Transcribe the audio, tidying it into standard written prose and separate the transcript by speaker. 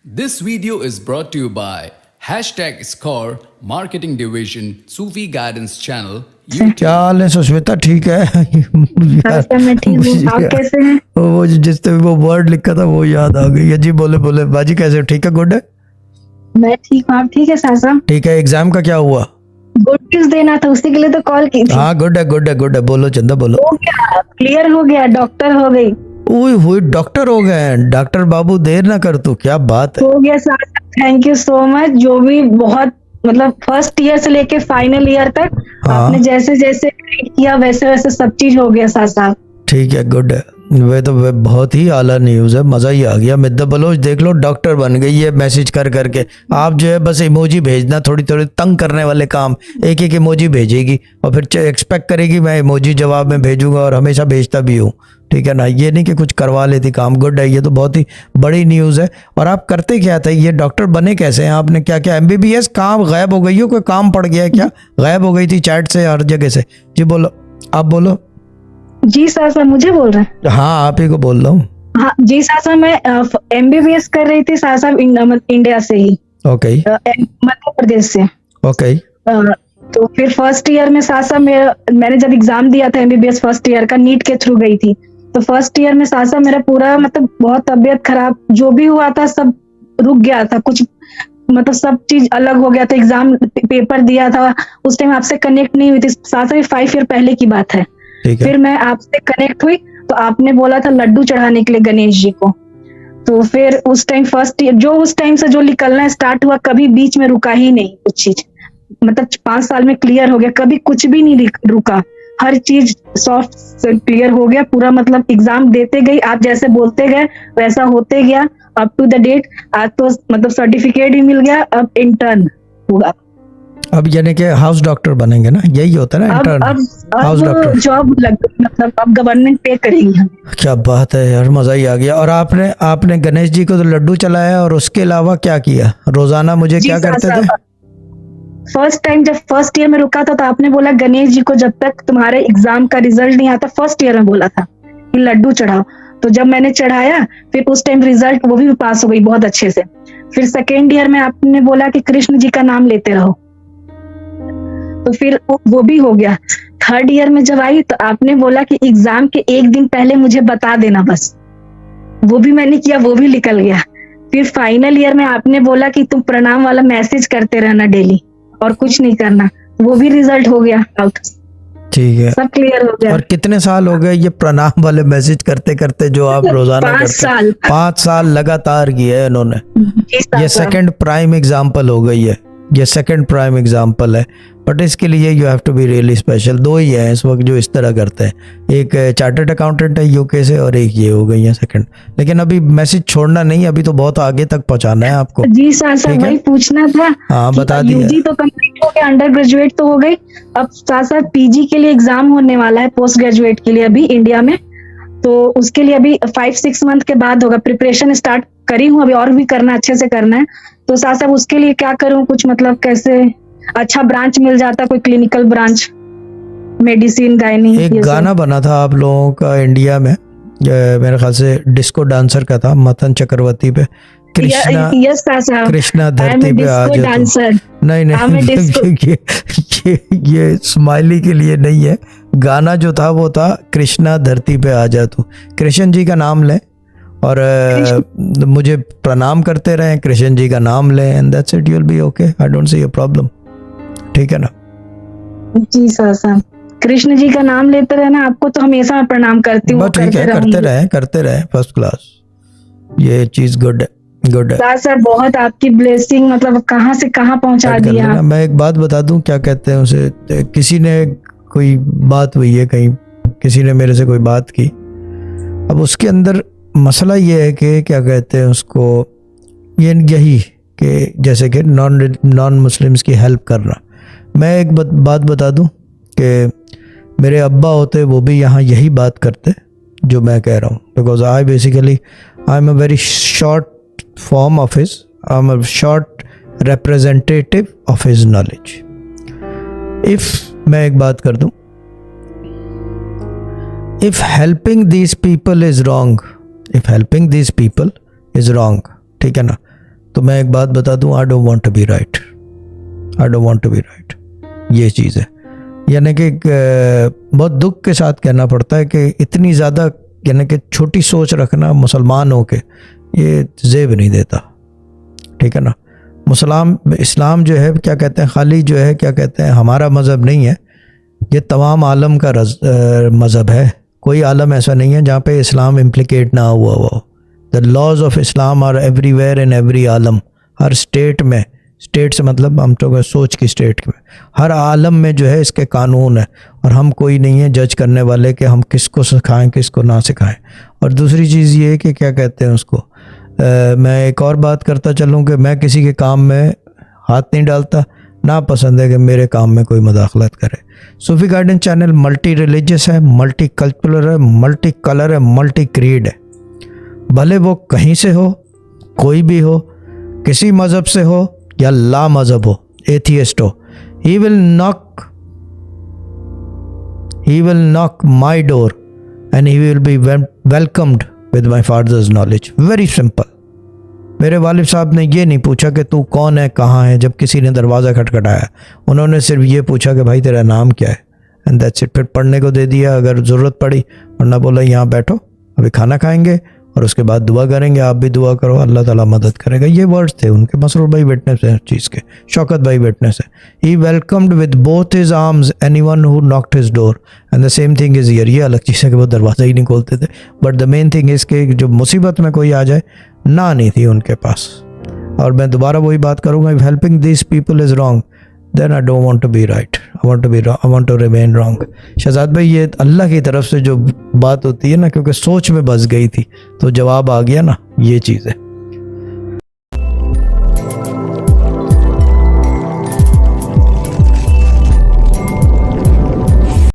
Speaker 1: This video is brought to you by #Score Marketing Division Sufi Guidance Channel.
Speaker 2: क्या हाल है सुष्मिता? ठीक है यार,
Speaker 3: सर मैं ठीक हूँ, आप कैसे हैं?
Speaker 2: वो जिस पे वो वर्ड लिखा था वो याद आ गई है जी। बोले बोले बाजी कैसे हो? ठीक है, गुड है,
Speaker 3: मैं ठीक हूँ, आप ठीक है सासा?
Speaker 2: ठीक है। एग्जाम का क्या हुआ?
Speaker 3: गुड न्यूज देना था, उसी के लिए तो कॉल की थी।
Speaker 2: हाँ गुड है, गुड है, गुड है। बोलो चंदा बोलो।
Speaker 3: हो गया, क्लियर हो गया, डॉक्टर हो गई।
Speaker 2: ओए हुई डॉक्टर हो गए हैं। डॉक्टर बाबू देर ना कर तू, क्या बात है।
Speaker 3: हो गया सासा, थैंक यू सो मच। जो भी बहुत मतलब फर्स्ट ईयर से लेके फाइनल ईयर तक
Speaker 2: हाँ।
Speaker 3: आपने जैसे जैसे गाइड किया वैसे वैसे सब चीज हो गया सासा।
Speaker 2: ठीक है, गुड है। वे तो वे बहुत ही आला न्यूज़ है, मज़ा ही आ गया। मिद्दा बलोच देख लो डॉक्टर बन गई है मैसेज कर करके। आप जो है बस इमोजी भेजना, थोड़ी थोड़ी तंग करने वाले काम। एक एक इमोजी भेजेगी और फिर एक्सपेक्ट करेगी मैं इमोजी जवाब में भेजूंगा, और हमेशा भेजता भी हूँ, ठीक है ना। ये नहीं कि कुछ करवा लेती काम। गुड है, ये तो बहुत ही बड़ी न्यूज़ है। और आप करते क्या थे? ये डॉक्टर बने कैसे हैं? आपने क्या क्या MBBS काम गायब हो गई हो? कोई काम पड़ गया है क्या? गायब हो गई थी चैट से हर जगह से। जी बोलो, आप बोलो।
Speaker 3: जी सासा, मुझे बोल रहे हैं?
Speaker 2: हाँ आप ही को बोल रहा हूँ।
Speaker 3: हाँ जी सासा, मैं MBBS कर रही थी सासा इंडिया से ही,
Speaker 2: ओके
Speaker 3: मध्य प्रदेश से।
Speaker 2: ओके
Speaker 3: तो फिर फर्स्ट ईयर में सासा मैंने जब एग्जाम दिया था MBBS फर्स्ट ईयर का, नीट के थ्रू गई थी। तो फर्स्ट ईयर में सासा मेरा पूरा मतलब बहुत तबीयत खराब, जो भी हुआ था सब रुक गया था, कुछ मतलब सब चीज अलग हो गया था। एग्जाम पेपर दिया था, उस टाइम आपसे कनेक्ट नहीं हुई थी सासा, ये 5 ईयर पहले की बात है।
Speaker 2: ठीक है।
Speaker 3: फिर मैं आपसे कनेक्ट हुई तो आपने बोला था लड्डू चढ़ाने के लिए गणेश जी को। तो फिर उस टाइम फर्स्ट ईयर जो उस टाइम से जो निकलना स्टार्ट हुआ, कभी बीच में रुका ही नहीं कुछ चीज। मतलब 5 साल में क्लियर हो गया, कभी कुछ भी नहीं रुका, हर चीज सॉफ्ट क्लियर हो गया पूरा। मतलब एग्जाम देते गई, आप जैसे बोलते गए वैसा होते गया अप टू द डेट। आज तो मतलब सर्टिफिकेट ही मिल गया, अब इंटर्न होगा।
Speaker 2: अब यानी कि हाउस डॉक्टर बनेंगे ना, यही होता है ना इंटर्न, हाउस
Speaker 3: अब
Speaker 2: डॉक्टर।
Speaker 3: जॉब लग गई, मतलब अब गवर्नमेंट पे करेंगे हम।
Speaker 2: क्या बात है यार, मजा ही आ गया। और आपने गणेश जी को तो लड्डू चलाया, और उसके अलावा क्या किया? रोजाना मुझे क्या करते थे?
Speaker 3: फर्स्ट टाइम जब फर्स्ट ईयर में रुका था तो आपने बोला गणेश जी को जब तक तुम्हारे एग्जाम का रिजल्ट नहीं आता, फर्स्ट ईयर में बोला था कि लड्डू चढ़ाओ। तो जब मैंने चढ़ाया फिर उस टाइम रिजल्ट वो भी पास हो गई बहुत अच्छे से। फिर सेकेंड ईयर में आपने बोला कि कृष्ण जी का नाम लेते रहो, तो फिर वो भी हो गया। थर्ड ईयर में जब आई तो आपने बोला कि एग्जाम के एक दिन पहले मुझे बता देना बस, वो भी मैंने किया, वो भी निकल गया। फिर फाइनल ईयर में आपने बोला कि तुम प्रणाम वाला मैसेज करते रहना डेली और कुछ नहीं करना, वो भी रिजल्ट हो गया आउट।
Speaker 2: ठीक है,
Speaker 3: सब क्लियर हो गया।
Speaker 2: और कितने साल हो गए ये प्रणाम वाले मैसेज करते करते जो आप रोजाना
Speaker 3: 5
Speaker 2: करते?
Speaker 3: साल।
Speaker 2: 5 साल लगातार किए हैं इन्होंने।
Speaker 3: जी
Speaker 2: ये
Speaker 3: सासा।
Speaker 2: सेकंड प्राइम एग्जाम्पल हो गई है, ये सेकंड प्राइम एग्जाम्पल है। बट इसके लिए you have to be really special. 2 ही है इस वक्त जो इस तरह करते हैं, एक चार्टर्ड अकाउंटेंट है UK से, और एक ये हो गई है सेकंड। लेकिन अभी मैसेज छोड़ना नहीं, अभी तो बहुत आगे तक पहुंचाना है आपको।
Speaker 3: जी सासा,
Speaker 2: ठीक है?
Speaker 3: वही पूछना था।
Speaker 2: हाँ बता दिया।
Speaker 3: UG तो कंप्लीट हो गया, अंडर ग्रेजुएट तो हो गई, अब साथ साथ PG के लिए एग्जाम होने वाला है, पोस्ट ग्रेजुएट के लिए अभी इंडिया में। तो उसके लिए अभी 5-6 मंथ के बाद होगा। प्रिपरेशन स्टार्ट करी हूँ, अभी और भी करना, अच्छे से करना है। तो साथ साथ उसके लिए क्या करूँ, कुछ मतलब कैसे अच्छा ब्रांच मिल जाता, कोई क्लिनिकल ब्रांच, मेडिसिन, गायनी।
Speaker 2: एक गाना बना था आप लोगों का इंडिया में, मेरे ख्याल से डिस्को डांसर का था, मथन चक्रवर्ती पे, कृष्णा
Speaker 3: यस सासा,
Speaker 2: कृष्णा धरती पे आ जाए।
Speaker 3: डांसर।
Speaker 2: नहीं नहीं ये स्माइली के लिए नहीं है। गाना जो था वो था कृष्णा धरती पे आ जा तू। कृष्ण जी का नाम लें और मुझे प्रणाम करते रहें, कृष्ण जी का नाम लें, and that's it, you will be okay. I don't see a problem, ठीक है ना?
Speaker 3: जी सासा, कृष्ण जी का नाम लेते रहना, आपको तो हमेशा मैं प्रणाम करती हूँ।
Speaker 2: बस ठीक है, करते रहे फर्स्ट क्लास, ये चीज गुड है, गुड है।
Speaker 3: सर बहुत आपकी ब्लेसिंग, मतलब कहाँ से कहाँ पहुँचा दिया।
Speaker 2: मैं एक बात बता दूं, क्या कहते हैं उसे, किसी ने कोई बात हुई है कहीं, किसी ने मेरे से कोई बात की। अब उसके अंदर मसला ये है कि क्या कहते हैं उसको, ये यही कि जैसे कि नॉन मुस्लिम्स की हेल्प करना। मैं एक बात बता दूं कि मेरे अब्बा होते वो भी यहाँ यही बात करते जो मैं कह रहा हूँ, because I am a very short form of his, I'm a short representative of his knowledge. If मैं एक बात कर दूं, if helping these people is wrong, ठीक है ना, तो मैं एक बात बता दूं, I don't want to be right, I don't want to be right, ये चीज़ है। यानी कि बहुत दुख के साथ कहना पड़ता है कि इतनी ज़्यादा यानी कि छोटी सोच रखना मुसलमान हो के ये जेब नहीं देता, ठीक है ना। इस्लाम जो है क्या कहते हैं, खाली जो है क्या कहते हैं हमारा मज़हब नहीं है, ये तमाम आलम का मज़हब है। कोई आलम ऐसा नहीं है जहाँ पे इस्लाम इम्प्लिकेट ना हुआ हो। The laws of Islam are everywhere in every आलम, हर स्टेट में, स्टेट से मतलब हम तो सोच की स्टेट में, हर आलम में जो है इसके कानून है, और हम कोई नहीं है जज करने वाले कि हम किसको सिखाएं किसको ना सिखाएं। और दूसरी चीज़ ये है कि क्या कहते हैं उसको, मैं एक और बात करता चलूँ कि मैं किसी के काम में हाथ नहीं डालता, ना पसंद है कि मेरे काम में कोई मदाखलत करे। सूफी गार्डन चैनल मल्टी रिलीजियस है, मल्टी कल्चरल है, मल्टी कलर है, मल्टी क्रीड है। भले वो कहीं से हो, कोई भी हो, किसी मज़हब से हो या ला मज़हब हो, एथियस्ट हो, he will knock my door and he will be welcomed with my father's knowledge. Very simple. मेरे वालिद साहब ने ये नहीं पूछा कि तू कौन है, कहाँ है, जब किसी ने दरवाज़ा खटखटाया उन्होंने सिर्फ ये पूछा कि भाई तेरा नाम क्या है, एंड दैट्स इट। फिर पढ़ने को दे दिया अगर ज़रूरत पड़ी, वरना बोला यहाँ बैठो अभी खाना खाएंगे और उसके बाद दुआ करेंगे, आप भी दुआ करो, अल्लाह ताला मदद करेगा। ये वर्ड्स थे उनके। मसरूर भाई विटनेस है चीज़ के, शौकत भाई विटनेस है। He welcomed with both his arms anyone who knocked his door and the same thing is here. ये अलग चीज़ है कि वो दरवाज़ा ही नहीं खोलते थे, but the main thing is कि जो मुसीबत में कोई आ जाए ना नहीं थी उनके पास। और मैं दोबारा वही बात करूँगा, if helping this people is wrong then I don't want to be right, I want to remain wrong. Shahzad भाई ये अल्लाह की तरफ से जो बात होती है ना, क्योंकि सोच में बस गई थी तो जवाब आ गया ना, ये चीज़ है।